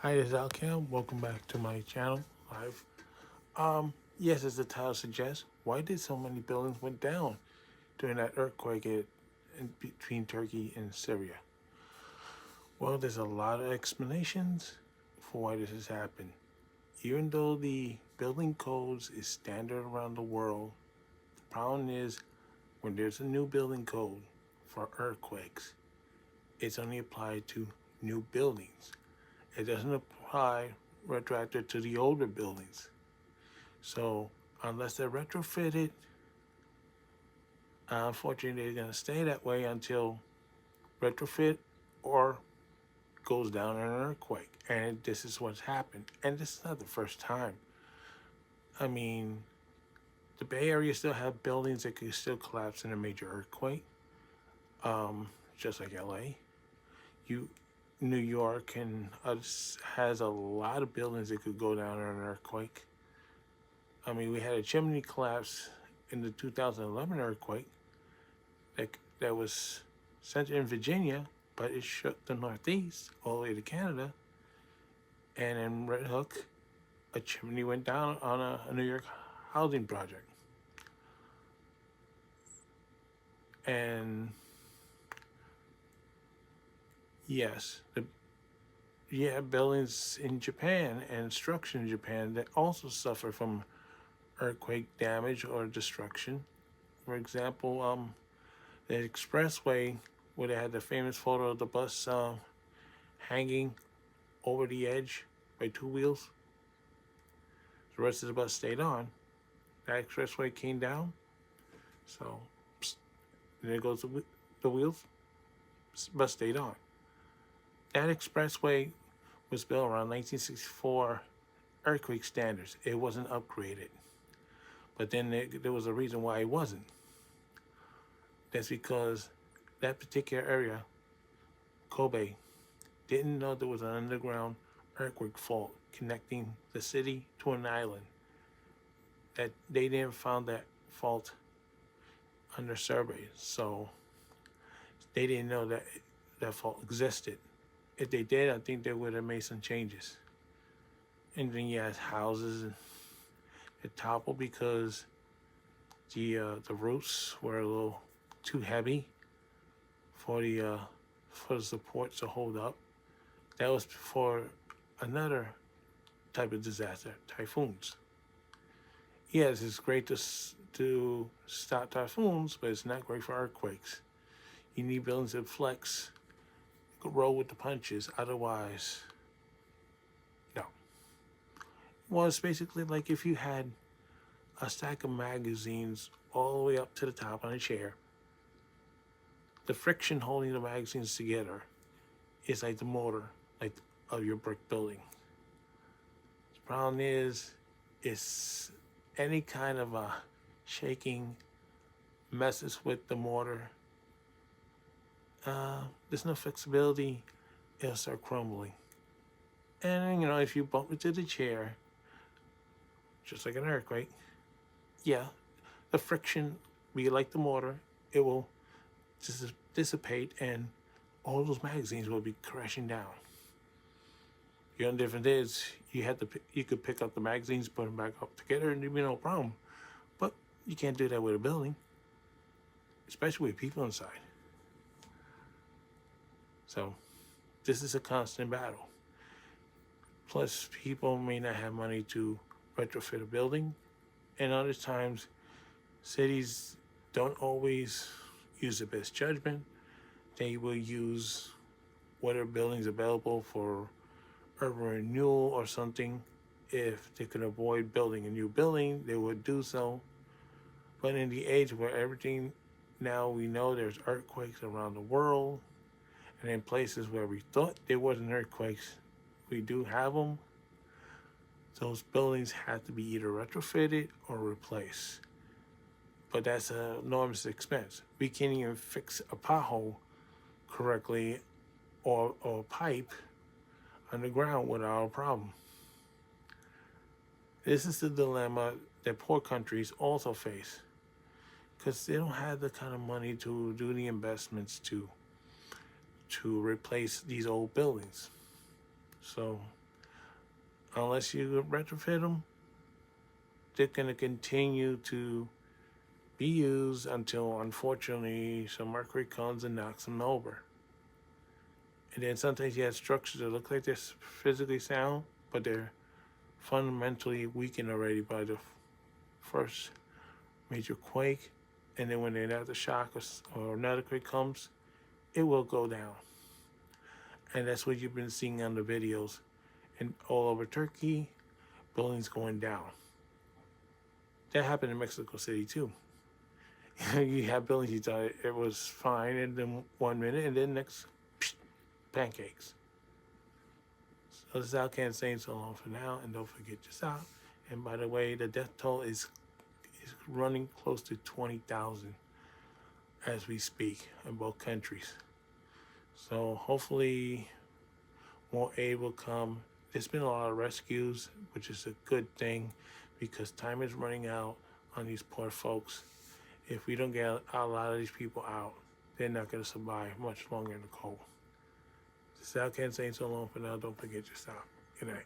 Hi, this is Alcam. Welcome back to my channel live. Yes, as the title suggests, why did so many buildings went down during that earthquake in between Turkey and Syria? Well, there's a lot of explanations for why this has happened. Even though the building codes is standard around the world, the problem is when there's a new building code for earthquakes, it's only applied to new buildings. It doesn't apply retroactive to the older buildings. So unless they're retrofitted, unfortunately, they're going to stay that way until retrofit or goes down in an earthquake. And this is what's happened. And this is not the first time. I mean, the Bay Area still have buildings that could still collapse in a major earthquake, just like LA. You, New York and others has a lot of buildings that could go down in an earthquake. I mean, we had a chimney collapse in the 2011 earthquake that was centered in Virginia, but it shook the Northeast all the way to Canada. And in Red Hook, a chimney went down on a New York housing project. And yes, buildings in Japan and structure in Japan that also suffer from earthquake damage or destruction. For example, the expressway where they had the famous photo of the bus hanging over the edge by two wheels. The rest of the bus stayed on. That expressway came down. So there goes the wheels. Bus stayed on. That expressway was built around 1964 earthquake standards. It wasn't upgraded. But then there was a reason why it wasn't. That's because that particular area, Kobe, didn't know there was an underground earthquake fault connecting the city to an island. That they didn't found that fault under survey, so they didn't know that that fault existed. If they did, I think they would have made some changes. And then you had houses that toppled because the roofs were a little too heavy for the supports to hold up. That was before another type of disaster, typhoons. Yes, it's great to stop typhoons, but it's not great for earthquakes. You need buildings that flex, roll with the punches. Otherwise, no. Well, it's basically like if you had a stack of magazines all the way up to the top on a chair. The friction holding the magazines together is like the motor, like of your brick building. The problem is, it's any kind of a shaking messes with the motor. There's no flexibility. It'll start crumbling. And if you bump into the chair, just like an earthquake, yeah, the friction, be like the motor, it will dissipate, and all those magazines will be crashing down. The only difference is you could pick up the magazines, put them back up together, and there'd be no problem. But you can't do that with a building, especially with people inside. So this is a constant battle. Plus, people may not have money to retrofit a building, and other times, cities don't always use the best judgment. They will use whatever buildings available for urban renewal or something. If they could avoid building a new building, they would do so. But in the age where everything, now we know there's earthquakes around the world, and in places where we thought there wasn't earthquakes, we do have them. Those buildings have to be either retrofitted or replaced. But that's an enormous expense. We can't even fix a pothole correctly or a pipe underground without a problem. This is the dilemma that poor countries also face, because they don't have the kind of money to do the investments to replace these old buildings. So unless you retrofit them, they're going to continue to be used until, unfortunately, some mercury comes and knocks them over. And then sometimes you have structures that look like they're physically sound, but they're fundamentally weakened already by the first major quake. And then when another shock or another quake comes, it will go down. And that's what you've been seeing on the videos. And all over Turkey, buildings going down. That happened in Mexico City too. You have buildings you thought it was fine, and then 1 minute, and then next, psh, pancakes. So this is Al Can saying so long for now, and don't forget your stop. And by the way, the death toll is running close to 20,000 as we speak in both countries. So hopefully more aid will come. There's been a lot of rescues, which is a good thing because time is running out on these poor folks. If we don't get a lot of these people out, they're not going to survive much longer in the cold. This is Al Ken saying so long for now. Don't forget your stop. Good night.